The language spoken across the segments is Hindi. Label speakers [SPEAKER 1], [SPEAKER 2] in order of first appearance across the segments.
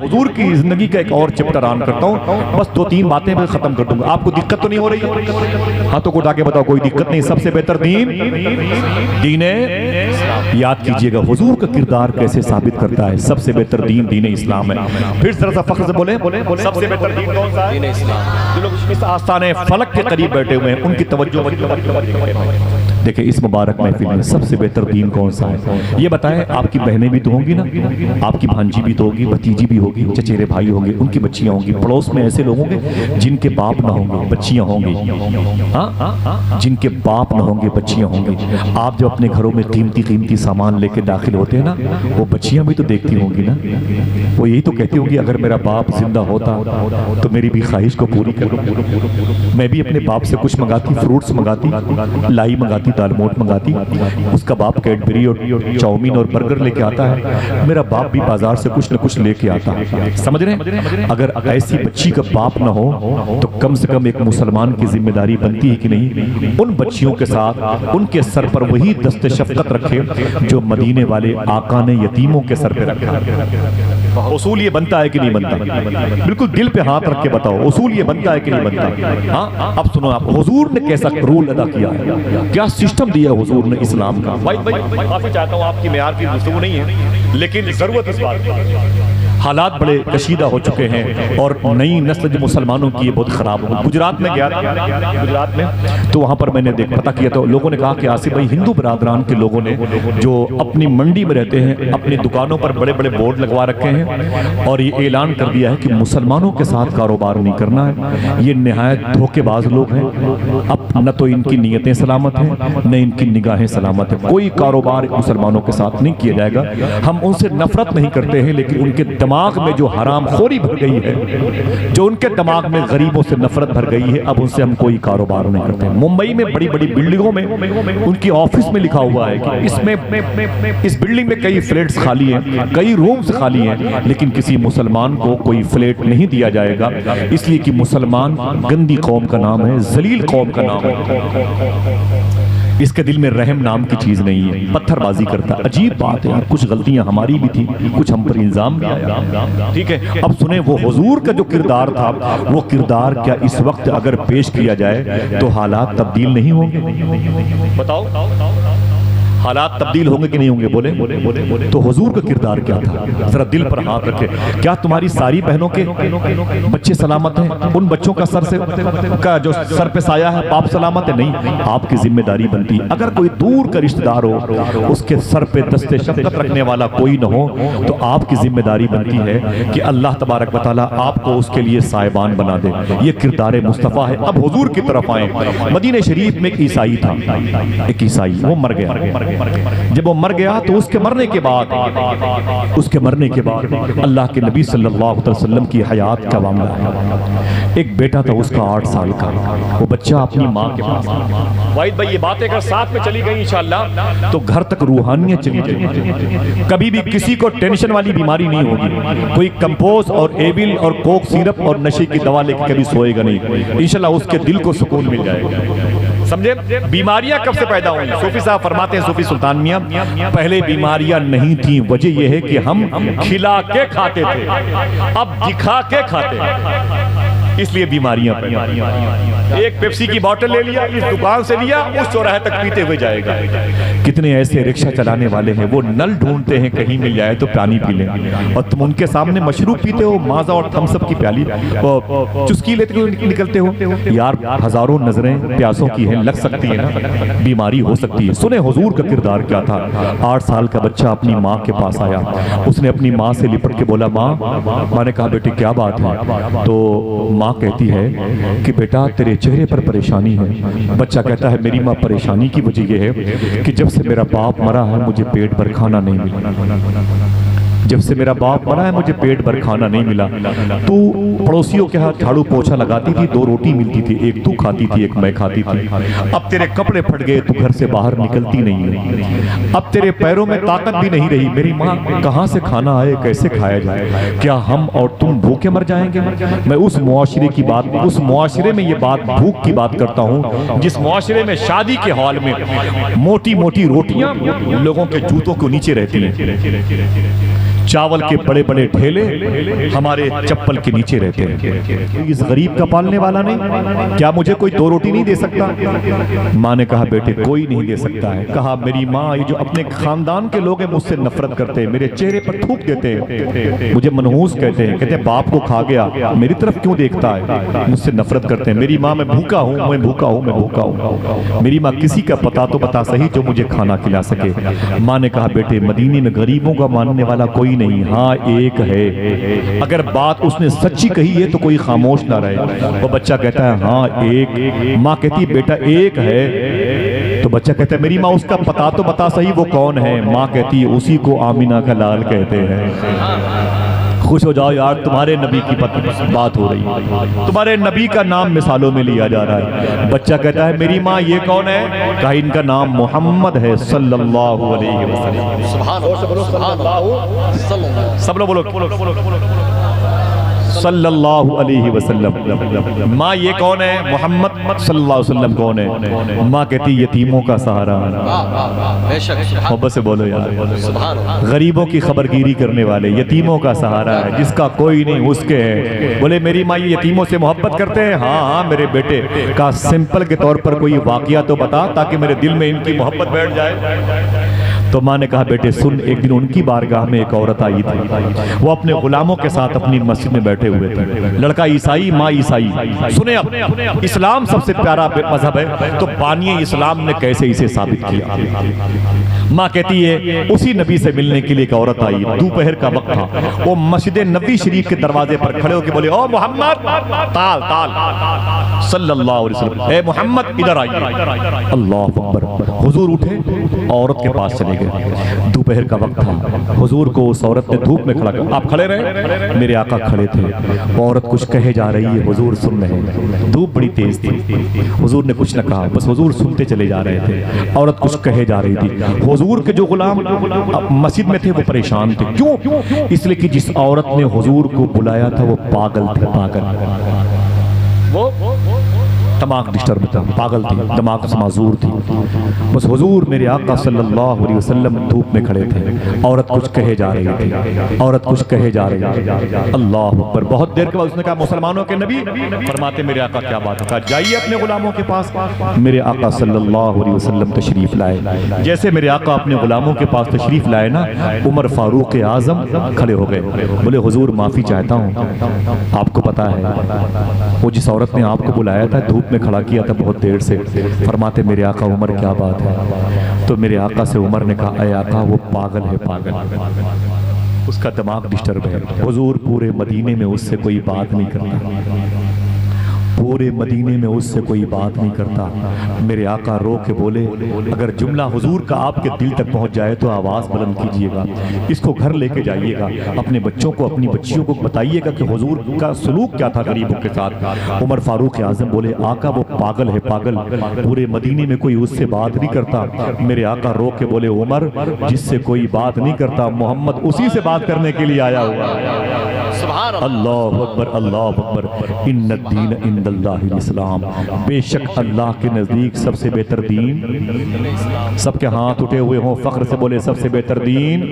[SPEAKER 1] हुजूर की जिंदगी का एक और चैप्टर ऑन करता हूँ, बस 2-3 बातें मैं खत्म कर दूंगा। आपको दिक्कत तो नहीं हो रही? हाथों को उठा के बताओ, कोई दिक्कत नहीं। सबसे बेहतर दीन याद कीजिएगा, हुजूर का किरदार कैसे साबित करता है। सबसे बेहतर दीन इस्लाम है। फिर जरा सा फख्र से बोले, सबसे बेहतर दीन कौन सा है? दीन इस्लाम। जो लोग इस आस्थाने फलक के करीब बैठे हुए हैं, उनकी तवज्जो देखिए, इस मुबारक महफिल में सबसे बेहतर दीन कौन सा है? ये बताएं। आपकी बहनें भी तो होंगी ना, आपकी भांजी भी तो होगी, भतीजी भी होगी, चचेरे भाई होंगे, उनकी बच्चियां होंगी। पड़ोस में ऐसे लोग होंगे जिनके बाप ना होंगे, बच्चियां होंगी। हाँ, जिनके बाप ना होंगे, बच्चियां होंगी। आप जब अपने घरों में कीमती सामान लेके दाखिल होते हैं ना, वो बच्चियां भी तो देखती होंगी ना। वो यही तो कहती होंगी, अगर मेरा बाप जिंदा होता तो मेरी भी ख्वाहिश को पूरी कर। मैं भी अपने बाप से कुछ मंगाती, फ्रूट्स मंगाती, लाई मंगाती, दालमोट मंगाती। उसका बाप कैडबरी और चाउमीन और बर्गर लेके आता है, मेरा बाप भी बाजार से कुछ न कुछ लेके आता है। समझ रहे हैं? अगर ऐसी बच्ची का बाप ना हो तो कम से कम एक मुसलमान की जिम्मेदारी बनती है कि नहीं, उन बच्चियों के साथ उनके सर पर वही दस्ते शफकत रखे जो मदीने वाले आका ने यतीमों के सर पे रखा। उसूल ये बनता है कि नहीं बनता? बिल्कुल दिल पे हाथ रख के बताओ, उसूल ये बनता है कि नहीं बनता? हाँ, अब सुनो, आप हुजूर ने कैसा रोल अदा किया है, क्या सिस्टम दिया हुजूर ने इस्लाम का। भाई माफी चाहता हूँ, आपकी मेयार की गुफ्तगू नहीं है, लेकिन जरूरत इस बात की। हालात बड़े कशीदा हो चुके हैं और नई नस्ल जो मुसलमानों की बहुत खराब हो। गुजरात में गया था, गुजरात में तो वहां पर मैंने पता किया तो लोगों ने कहा कि आसिफ भाई, हिंदू बरादरान के लोगों ने जो अपनी मंडी में रहते हैं, अपनी दुकानों पर बड़े बड़े बोर्ड लगवा रखे हैं और ये ऐलान कर दिया है कि मुसलमानों के साथ कारोबार नहीं करना है। ये निहायत धोखेबाज लोग हैं। अब न तो इनकी नीयतें सलामत हैं, न इनकी निगाहें सलामत है। कोई कारोबार मुसलमानों के साथ नहीं किया जाएगा। हम उनसे नफरत नहीं करते हैं, लेकिन उनके दिमाग में जो हराम खोरी भर गई है, जो उनके दिमाग में गरीबों से नफरत भर गई है, अब उनसे हम कोई कारोबार नहीं करते। मुंबई में बड़ी बड़ी बिल्डिंगों में उनकी ऑफिस में लिखा हुआ है कि इसमें इस बिल्डिंग में कई फ्लैट्स खाली हैं, कई रूम्स खाली हैं, लेकिन किसी मुसलमान को कोई फ्लैट नहीं दिया जाएगा, इसलिए कि मुसलमान गंदी कौम का नाम है, जलील कौम का नाम है। इसके दिल में रहम नाम की चीज नहीं है, पत्थरबाजी करता। अजीब बात है यार, कुछ गलतियां हमारी भी थी, कुछ हम पर इल्जाम भी आया। ठीक है, अब सुने, वो हुजूर का जो किरदार था, वो किरदार क्या इस वक्त अगर पेश किया जाए तो हालात तब्दील नहीं होंगे? बताओ, हालात तब्दील होंगे कि नहीं होंगे? बोले तो हुजूर का किरदार क्या था? जरा दिल पर हाथ रखे। क्या तुम्हारी सारी बहनों के बच्चे सलामत हैं? उन बच्चों का जो सर पे साया है, बाप सलामत है? नहीं, आपकी जिम्मेदारी बनती है। अगर कोई दूर का रिश्तेदार हो, उसके सर पे दस्ते शफकत रखने वाला कोई न हो, तो आपकी जिम्मेदारी बनती है कि अल्लाह तबारक व तआला आपको उसके लिए साहिबान बना दे। ये किरदार मुस्तफ़ा है। अब हुजूर की तरफ आए। मदीने शरीफ में एक ईसाई था, एक ईसाई, वो मर गया। जब वो मर गया तो उसके मरने के बाद अल्लाह के नबी सल्लल्लाहु अलैहि वसल्लम की हयात का मामला है। एक बेटा था उसका 8 साल का, वो बच्चा अपनी माँ के पास। वाहिद भाई, ये बातें अगर साथ में चली गई इंशाअल्लाह तो घर तक रूहानियत चली जाएगी। कभी भी किसी को टेंशन वाली बीमारी नहीं होगी। कोई कंपोज और एविल और कोक सिरप और नशे की दवा लेके कभी सोएगा नहीं। इंशाअल्लाह उसके दिल को सुकून मिल जाएगा। समझे? बीमारियां कब से पैदा हुई? सूफी साहब फरमाते हैं, सूफी सुल्तान मियां, पहले बीमारियां नहीं थी, वजह यह है कि हम खिला के खाते थे, अब दिखा के खाते हैं, इसलिए बीमारियां पैदा। एक पेप्सी की बोतल ले लिया, इस दुकान से लिया, उस चौराहे तक पीते हुए जाएगा। कितने ऐसे रिक्शा चलाने वाले हैं, वो नल ढूंढते हैं कहीं मिल जाए तो पानी पी लें, और तुम उनके सामने मशरूब पीते हो, माजा और थम्स अप की प्याली चुस्की लेते हुए निकलते हो। यार, हजारों नजरें प्यासों की हैं, लग सकती है ना, बीमारी हो सकती है। सुने हुजूर का किरदार क्या था। 8 साल का बच्चा अपनी माँ के पास आया, उसने अपनी माँ से लिपट के बोला, माँ ने कहा, बेटे क्या बात है? तो माँ कहती है कि बेटा तेरे चेहरे पर परेशानी है। बच्चा कहता है, मेरी माँ परेशानी की वजह यह है कि जब से मेरा बाप मरा है मुझे पेट भर खाना नहीं मिला। जब से मेरा बाप मरा है मुझे पेट भर खाना नहीं मिला। तू पड़ोसियों के हाथ झाड़ू पोछा लगाती थी, 2 रोटी मिलती थी, एक तू खाती थी, एक मैं खाती थी। अब तेरे कपड़े फट गए, तू घर से बाहर निकलती नहीं है। अब तेरे पैरों में ताकत भी नहीं रही। मेरी माँ, कहाँ से खाना आए, कैसे खाया जाए? क्या हम और तुम भूखे मर जाएंगे? मैं उस मुआशरे की बात, उस मुआशरे में ये बात भूख की बात करता हूँ जिस मुआशरे में शादी के हॉल में मोटी मोटी रोटियां लोगों के जूतों को नीचे रहती हैं। चावल के बड़े बड़े ढेले हमारे चप्पल के नीचे रहते हैं। इस गरीब का पालने वाला नहीं, क्या मुझे कोई 2 रोटी नहीं दे सकता? माँ ने कहा बेटे कोई नहीं दे सकता है। कहा मेरी माँ, ये जो अपने खानदान के लोग हैं मुझसे नफरत करते हैं, मेरे चेहरे पर थूक देते हैं, मुझे मनहूस कहते हैं, कहते हैं बाप को खा गया, मेरी तरफ क्यों देखता है, मुझसे नफरत करते हैं। मेरी माँ, मैं भूखा हूँ, मैं भूखा हूँ, मैं भूखा हूँ। मेरी माँ, किसी का पता तो बता सही जो मुझे खाना खिला सके। माँ ने कहा बेटे मदीने में गरीबों का मानने वाला कोई नहीं, हाँ एक है। अगर बात उसने सच्ची कही है तो कोई खामोश ना रहे। वो बच्चा कहता है हाँ एक। माँ कहती है बेटा एक है। तो बच्चा कहता है मेरी माँ, उसका पता तो बता सही वो कौन है। माँ कहती है उसी को आमीना का लाल कहते हैं। खुश हो जाओ यार, तुम्हारे नबी की बात हो रही है, तुम्हारे नबी का नाम मिसालों में लिया जा रहा है। बच्चा कहता है मेरी माँ ये कौन है? कहा इनका नाम मोहम्मद है सल्लल्लाहु अलैहि वसल्लम। सब लोग बोलो सल्लल्लाहु अलैहि वसल्लम। माँ ये कौन है? मोहम्मद सल्लल्लाहु अलैहि वसल्लम कौन है? माँ कहती यतीमों का सहारा। मोहब्बत से बोलो यार, गरीबों की खबरगिरी करने वाले, यतीमों का सहारा है, जिसका कोई नहीं उसके है। बोले मेरी माँ ये यतीमों से मोहब्बत करते हैं? हाँ हाँ मेरे बेटे। का सिंपल के तौर पर कोई वाकया तो बता ताकि मेरे दिल में इनकी मोहब्बत बैठ जाए। तो माँ ने कहा बेटे सुन, एक दिन उनकी बारगाह में एक औरत आई थी, वो अपने गुलामों के साथ अपनी मस्जिद में बैठे हुए थे। लड़का ईसाई, माँ ईसाई। सुने अब, इस्लाम सबसे प्यारा मजहब है, तो बानिए इस्लाम ने कैसे इसे साबित किया। माँ कहती है उसी नबी से मिलने के लिए एक औरत आई, दोपहर का वक्त था। वो मस्जिद नबी शरीफ के दरवाजे पर खड़े होकर बोले ओ मोहम्मद, ताल ताल सल्लल्लाहु अलैहि वसल्लम, ए मोहम्मद इधर आइए। अल्लाह अकबर। हुजूर उठे, औरत के पास चले गए। दोपहर का वक्त था, हुजूर को उस औरत ने धूप में खड़ा कर, आप खड़े रहे, मेरे आका खड़े थे। औरत कुछ कहे जा रही है, हुजूर सुन रहे हैं। धूप बड़ी तेज थी, हुजूर ने कुछ न कहा, बस हुजूर सुनते चले जा रहे थे। औरत कुछ कहे जा रही थी। हुजूर के जो गुलाम मस्जिद में थे वो परेशान थे। क्यों? इसलिए कि जिस औरत ने हुजूर को बुलाया था वो पागल थे, पागल। वो दिमाग डिस्टर्ब था, पागल थी, दिमाग से माजूर थी। बस हुजूर मेरे आका सल्लल्लाहु अलैहि वसल्लम धूप में खड़े थे। औरत कुछ कहे जा रही थी, औरत कुछ कहे जा रही थी। अल्लाह अकबर। बहुत देर के बाद उसने कहा मुसलमानों के नबी फरमाते मेरे आका क्या बात है? कहा जाइए अपने गुलामों के पास। मेरे आका सल्लल्लाहु अलैहि वसल्लम तशरीफ लाए। जैसे मेरे आका अपने गुलामों के पास तशरीफ लाए ना, उमर फारूक आजम खड़े हो गए। बोले हुजूर माफी चाहता हूँ, आपको पता है वो जिस औरत ने आपको बुलाया था, धूप में खड़ा किया था बहुत देर से। फरमाते मेरे आका उमर क्या बात है? तो मेरे आका से उमर ने कहा अय आका वो पागल है, पागल, उसका दिमाग डिस्टर्ब है। हुजूर पूरे मदीने में उससे कोई बात नहीं करता, पूरे मदीने में उससे कोई बात नहीं करता। मेरे आका रो के बोले अगर जुमला हुजूर का आपके दिल तक पहुंच जाए तो आवाज़ बुलंद कीजिएगा, इसको घर लेके जाइएगा, अपने बच्चों को अपनी बच्चियों को बताइएगा कि हुजूर का सलूक क्या था गरीबों के साथ। उमर फारूक आजम बोले आका वो पागल है, पागल, पूरे मदीने में कोई उससे बात नहीं करता। मेरे आका रो के बोले उमर जिससे कोई बात नहीं करता मोहम्मद उसी से बात करने के लिए आया हुआ। अल्लाह अकबर, अल्लाह अकबर। इन्नद दीन इंदल्लाहिल इस्लाम, बेशक अल्लाह के नजदीक सबसे बेहतर दीन। सबके हाथ उठे हुए हों, फख्र से बोले सबसे बेहतर दीन।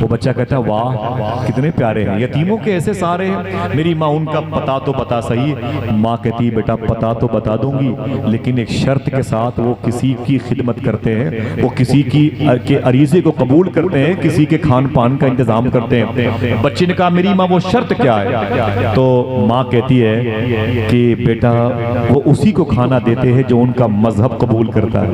[SPEAKER 1] वो बच्चा कहता है वाह कितने प्यारे हैं, यतीमों के ऐसे सारे हैं। मेरी माँ उनका पता तो बता सही। माँ कहती बेटा पता तो बता दूंगी लेकिन एक शर्त के साथ, वो किसी की खिदमत करते हैं, वो किसी की के अरीजे को कबूल करते हैं, किसी के खान पान का इंतजाम करते हैं। बच्चे ने कहा मेरी माँ वो शर्त क्या है? तो माँ कहती है कि बेटा वो उसी को खाना देते हैं जो उनका मजहब कबूल करता है,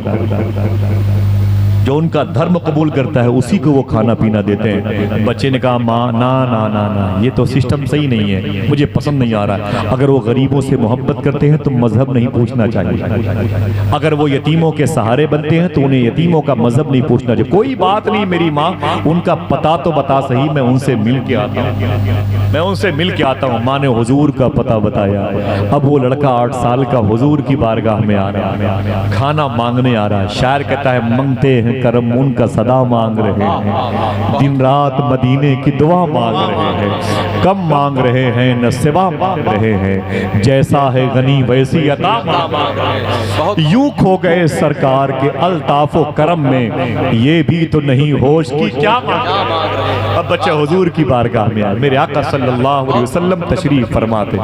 [SPEAKER 1] जो उनका धर्म कबूल करता है उसी को वो खाना पीना देते हैं। बच्चे ने कहा माँ ना ना ना ना ये तो सिस्टम सही नहीं है, मुझे पसंद नहीं आ रहा है। अगर वो गरीबों से मोहब्बत करते हैं तो मजहब नहीं पूछना चाहिए, अगर वो यतीमों के सहारे बनते हैं तो उन्हें यतीमों का मजहब नहीं पूछना चाहिए। कोई बात नहीं मेरी माँ, उनका पता तो बता सही, मैं उनसे मिल के आता हूँ, मैं उनसे मिल के आता हूँ। माँ ने हुजूर का पता बताया। अब वो लड़का 8 साल का हुजूर की बारगाह में आ रहा है, खाना मांगने आ रहा है। शायर कहता है मंगते हैं हैं करम उनका सदा मांग रहे हैं, दिन रात मदीने की दुआ मांग रहे हैं, कम मांग रहे हैं न सिवा मांग रहे हैं, जैसा है गनी वैसी अता मांग रहे हैं। यूं खो गए सरकार के अल्ताफ व करम में, ये भी तो नहीं होश की क्या मांग रहे हैं। अब बच्चा हुजूर की बारगाह में आया, मेरे आका सल्लल्लाहु अलैहि वसल्लम तशरीफ फरमाते,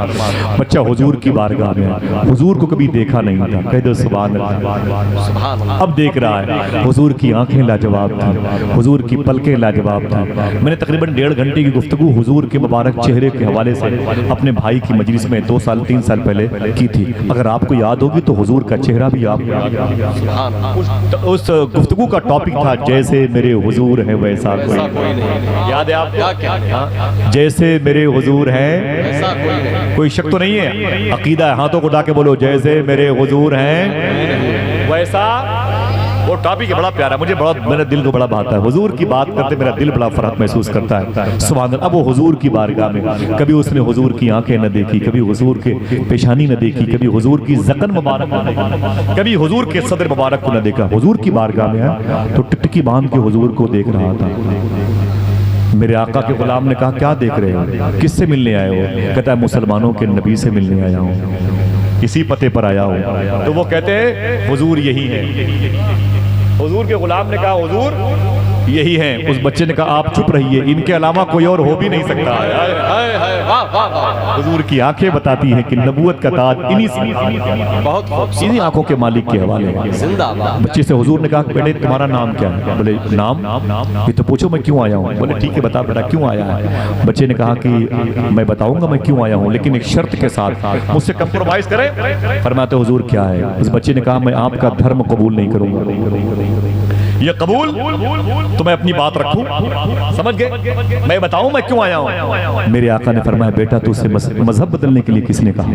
[SPEAKER 1] बच्चा हुजूर की बारगाह में आया, हुजूर को कभी देखा नहीं था, कह दो सुभान अल्लाह। अब देख रहा है, हुजूर की आंखें लाजवाब थी, हुजूर की पलकें लाजवाब थी। मैंने तकरीबन 1.5 घंटे की गुफ्तगू हुजूर के मुबारक चेहरे के हवाले से अपने भाई की मजलिस में 2 साल 3 साल पहले की थी। अगर आपको याद होगी तो हुजूर का चेहरा भी आप उस गुफ्तगू का टॉपिक था, जैसे मेरे हुजूर है वैसा कोई नहीं। याद है आपको? जैसे मेरे हुजूर है, कोई शक तो नहीं है? अकीदा है, हाथों को उठा के बोलो, जैसे मेरे हुजूर हैं वैसा। वो टॉपिक है बड़ा प्यारा, मुझे बड़ा, मेरे दिल को बड़ा भाता है। हुजूर की बात करते मेरा दिल बड़ा फर्क महसूस करता है। सुभान अल्लाह। अब वो हुजूर की बारगाह में, कभी उसने हुजूर की आंखें न देखी, कभी हुजूर के पेशानी न देखी, कभी हुजूर की ज़कन मुबारक न देखी, कभी हुजूर के सदर मुबारक को न देखा। हुजूर की बारगाह में आया तो टिकटिकी बांध के हुजूर को देख रहा था। मेरे आका के गुलाम ने कहा, क्या देख रहे हो, किससे मिलने आए हो? कहता है, मुसलमानों के नबी से मिलने आया हूँ, इसी पते पर आया हूँ। तो वो कहते हैं, हुजूर यही है। हुजूर के गुलाम ने कहा, हुजूर यही है। उस बच्चे ने कहा, आप चुप रहिए, इनके अलावा कोई और हो भी नहीं सकता। हुजूर की आंखें बताती हैं कि नबूवत का ताज इन्हीं आंखों के मालिक के हवाले है। बच्चे से हुजूर ने कहा, बेटे तुम्हारा नाम क्या है? बोले, नाम? ये तो पूछो मैं क्यों आया हूँ। बोले, ठीक है बता बेटा क्यों आया है। बच्चे ने कहा कि मैं बताऊंगा मैं क्यों आया हूँ, लेकिन एक शर्त के साथ, मुझसे कंप्रोमाइज करें। फरमाते, हुजूर क्या है? उस बच्चे ने कहा, मैं आपका धर्म कबूल नहीं करूंगा। ये कबूल तो मैं अपनी बात रखूं, समझ गए? मैं बताऊं मैं क्यों आया हूं। मेरे आका ने फरमाया, बेटा तुझसे मजहब बदलने के लिए किसने कहा?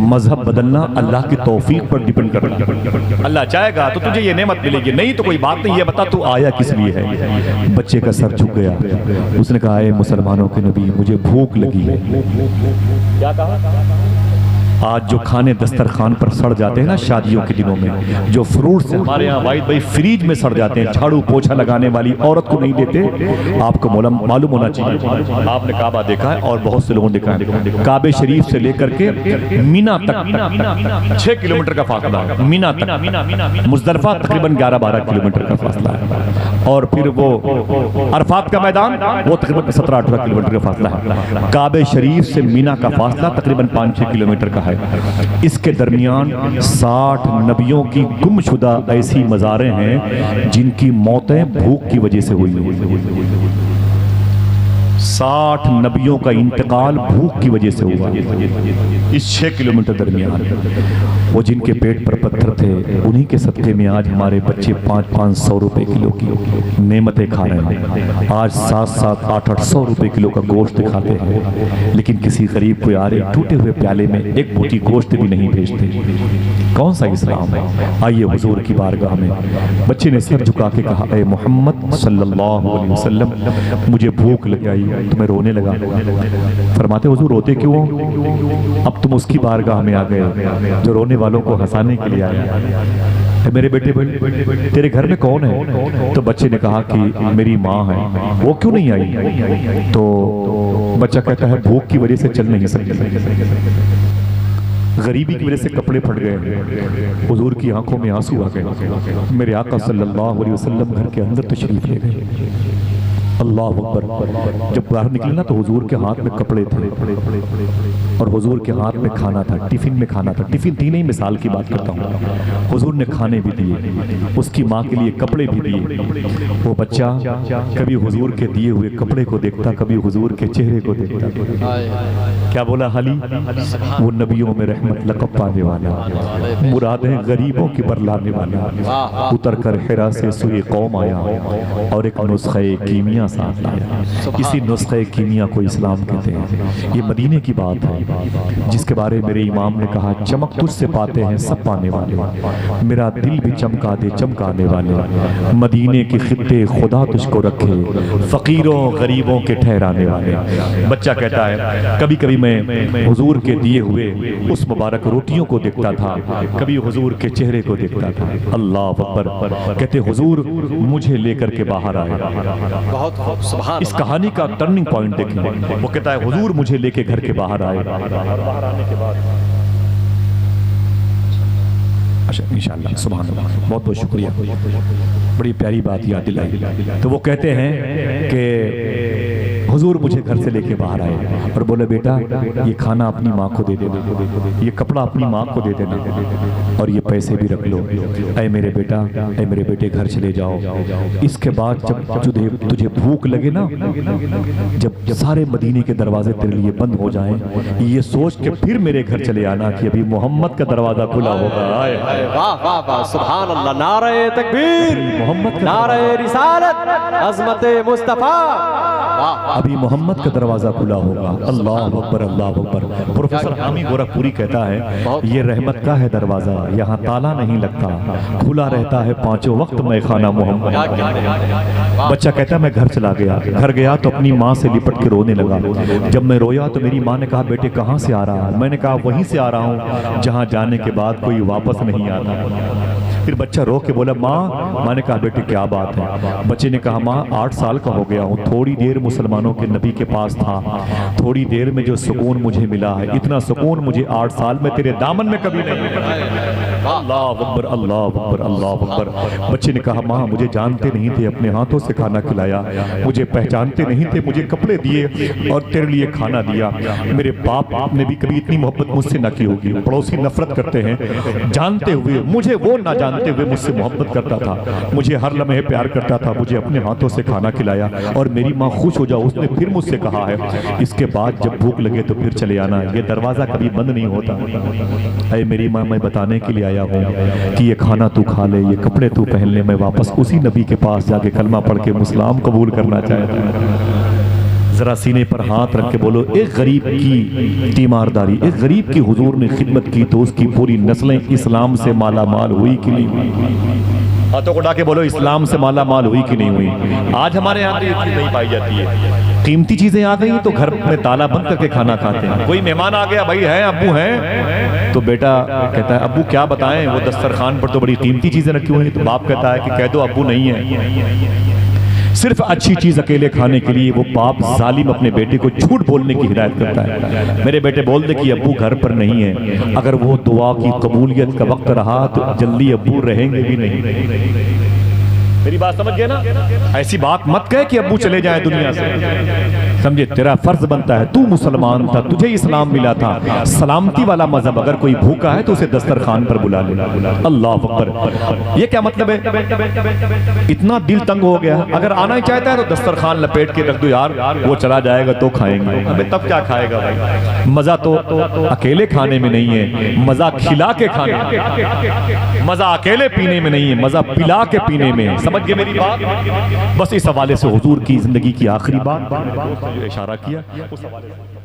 [SPEAKER 1] मजहब बदलना अल्लाह की तौफीक पर डिपेंड करता है। अल्लाह चाहेगा तो तुझे ये नेमत मिलेगी, नहीं तो कोई बात नहीं। ये बता तू आया किस लिए है? बच्चे का सर झुक गया। उसने कहा, ए मुसलमानों के नबी, मुझे भूख लगी है। क्या कहा? आज जो खाने दस्तरखान पर सड़ जाते हैं ना शादियों के दिनों में, जो फ्रूट्स हमारे यहाँ वाइद भाई फ्रीज में सड़ जाते हैं, झाड़ू पोछा लगाने वाली औरत को नहीं देते। आपको मालूम होना चाहिए, आपने काबा देखा है और बहुत से लोगों ने देखा है, काबे शरीफ से लेकर के मीना तक 6 किलोमीटर का फासला है। मीना तक, मुज़दलिफा तकरीबन 11-12 किलोमीटर का फासला है, और फिर वो अरफात का मैदान वो तकरीबन 17-18 किलोमीटर का फासला है। काबे शरीफ से मीना का फासला तकरीबन 5-6 किलोमीटर का है। इसके दरमियान 60 नबियों की गुमशुदा ऐसी मज़ारें हैं जिनकी मौतें भूख की वजह से हुई। 60 नबियों का इंतकाल भूख की वजह से हुआ इस 6 किलोमीटर दरमियान। वो जिनके पेट पर पत्थर थे, उन्हीं के सदक़े में आज हमारे बच्चे 500-500 रुपए किलो की नेमतें खा रहे हैं। आज 700, 800 रुपए किलो का गोश्त खाते हैं, लेकिन किसी गरीब को यार एक टूटे हुए प्याले में एक बोटी गोश्त भी नहीं भेजते। कौन सा इस्लाम है? आइए हुजूर की बारगाह में। बच्चे ने सिर झुका के कहा, ए मोहम्मद सल्लल्लाहु अलैहि वसल्लम, मुझे भूख लग गई। तो मैं रोने लगा। फरमाते, हुजूर रोते क्यों हो? अब तुम उसकी बारगाह में आ गए जो रोने वालों को हंसाने के लिए आया। मेरे बेटे, तेरे घर में कौन है? तो बच्चे ने कहा कि मेरी माँ है। वो क्यों नहीं आई? तो बच्चा कहता है, भूख की वजह से चल नहीं सकती, गरीबी की वजह से कपड़े फट गए। हुजूर की आंखों में आंसू आ गए। मेरे आका सल्लल्लाहु अलैहि वसल्लम घर के अंदर तशरीफ ले गए। अल्लाह अकबर। जब बाहर निकले ना तो हुजूर के हाथ में कपड़े थे और हुजूर के हाथ में खाना था, टिफिन में खाना था। टिफिन थी नहीं, मिसाल की बात करता हूँ। हुजूर ने खाने भी दिए, उसकी माँ के लिए कपड़े भी दिए। वो बच्चा कभी हुजूर के दिए हुए कपड़े को देखता, कभी हुजूर के चेहरे को देखता। क्या बोला हाली? वो नबियों में रहमत लक़ब पाने वाला, मुरादें गरीबों की बरलाने वाला, उतर कर हिरा से सुए कौम आया और एक नुस्खे कीमिया साथ लाया। इसी नुस्खे कीमिया को इस्लाम कहते हैं। ये मदीने की बात है जिसके बारे मेरे इमाम ने कहा, चमक तुझसे पाते हैं सब पाने वाले, मेरा दिल भी चमका दे चमकाने वाले, मदीने के खित्ते खुदा तुझको रखे, फकीरों गरीबों के ठहराने वाले। बच्चा कहता है कभी कभी मैं हुजूर के दिए हुए उस मुबारक रोटियों को देखता था, कभी हुजूर के चेहरे को देखता था। अल्लाह अकबर। कहते हुजूर मुझे लेकर के बाहर आए।
[SPEAKER 2] बहुत सुभान।
[SPEAKER 1] इस कहानी का टर्निंग पॉइंट देखें। वो कहता है हुजूर मुझे लेके घर के बाहर आए। बाहर आने के बाद अच्छा इंशाअल्लाह सुभान अल्लाह, बहुत बहुत शुक्रिया, बड़ी प्यारी बात याद दिलाई। तो वो कहते हैं कि हुजूर मुझे घर से लेके बाहर आए और बोले बेटा ये खाना अपनी माँ को दे देना, ये कपड़ा अपनी माँ को दे देना और ये पैसे भी रख लो। ऐ मेरे बेटा, ऐ मेरे बेटे घर चले जाओ। इसके बाद जब तुझे भूख लगे ना, जब सारे मदीने के दरवाजे तेरे लिए बंद हो जाएं, ये सोच के फिर मेरे घर चले आना कि अभी मोहम्मद का दरवाजा खुला होगा।
[SPEAKER 2] वाह वाह वाह सुभान अल्लाह। नारे तकबीर,
[SPEAKER 1] मोहम्मद,
[SPEAKER 2] नारे रिसालत, अज़मत मुस्तफा।
[SPEAKER 1] अभी मोहम्मद का दरवाजा खुला होगा। अल्लाह अकबर, अल्लाह अकबर। प्रोफेसर हामी गोरखपुरी कहता है ये रहमत का है दरवाजा, यहाँ ताला नहीं लगता, खुला रहता है पांचों वक्त मैं खाना मोहम्मद। बच्चा कहता है मैं घर चला गया, घर गया तो अपनी माँ से लिपट के रोने लगा। जब मैं रोया तो मेरी माँ ने कहा बेटे कहाँ से आ रहा है? मैंने कहा वहीं से आ रहा हूँ जहाँ जाने के बाद कोई वापस नहीं आता। फिर बच्चा रो के बोला माँ ने कहा बेटे क्या बात है? बच्चे ने कहा माँ 8 साल का हो गया हूँ, थोड़ी देर मुसलमानों के नबी के पास था, थोड़ी देर में जो सुकून मुझे मिला है, इतना सुकून मुझे 8 साल में तेरे दामन में कभी नहीं मिला। अल्लाह अकबर, अल्लाह अकबर, अल्लाह अकबर। बच्चे ने कहा माँ मुझे जानते नहीं थे, अपने हाथों से खाना खिलाया, मुझे पहचानते नहीं थे, मुझे कपड़े दिए और तेरे लिए खाना दिया। मेरे बाप ने भी कभी इतनी मोहब्बत मुझसे न की होगी। पड़ोसी नफरत करते हैं जानते हुए, मुझे वो ना जानते हुए मुझसे मोहब्बत करता था, मुझे हर लम्हे प्यार करता था, मुझे अपने हाथों से खाना खिलाया और मेरी माँ खुश हो जाओ उसने फिर मुझसे कहा है इसके बाद जब भूख लगे तो फिर चले आना, ये दरवाजा कभी बंद नहीं होता। अरे मेरी माँ मैं बताने के लिए आया हूँ कि ये खाना तू खा ले, ये कपड़े तू पहन ले, मैं वापस उसी नबी के पास जाके कलमा पढ़ के मुस्लिम कबूल करना चाहता हूँ। जरा सीने पर हाथ रख के बोलो एक गरीब की तीमारदारी, एक गरीब की हुजूर ने खिदमत की तो उसकी पूरी नस्लें इस्लाम से माला माल हुई कि नहीं हुई? हाथों को उठा के बोलो इस्लाम से माला माल हुई कि नहीं हुई? आज हमारे यहाँ ये नहीं पाई जाती है। कीमती चीजें आ गई तो घर में ताला बंद करके खाना खाते हैं। कोई मेहमान आ गया, भाई है अब्बू हैं, तो बेटा कहता है अब्बू क्या बताएं, वो दस्तरखान पर तो बड़ी कीमती चीजें रखी हुई हैं। तो बाप कहता है कि कह दो अब्बू नहीं है। सिर्फ अच्छी चीज अकेले खाने के लिए वो बाप जालिम अपने बेटे को झूठ बोलने की हिदायत करता है। मेरे बेटे बोल दे कि अब्बू घर पर नहीं है, अगर वो दुआ की कबूलियत का वक्त रहा तो जल्दी अब्बू रहेंगे भी नहीं। मेरी बात समझ गए ना? ऐसी बात मत कहे कि अब्बू चले जाए दुनिया से। समझे, तेरा फर्ज बनता है, तू मुसलमान था, तुझे इस्लाम मिला था, सलामती वाला मजहब, अगर कोई भूखा है तो उसे दस्तरखान पर बुला ले। अल्लाह अकबर। ये क्या मतलब है? इतना दिल तंग हो गया, अगर आना ही चाहता है तो दस्तरखान लपेट के रख दो यार, वो चला जाएगा तो खाएंगे। अबे तब क्या खाएगा भाई? मजा तो अकेले खाने में नहीं है, मजा खिला के खाने, मजा अकेले पीने में नहीं है, मजा पिला के पीने में। समझ गए मेरी बात? बस इस हवाले से हुजूर की जिंदगी की आखिरी बात जो इशारा किया उस हवाले से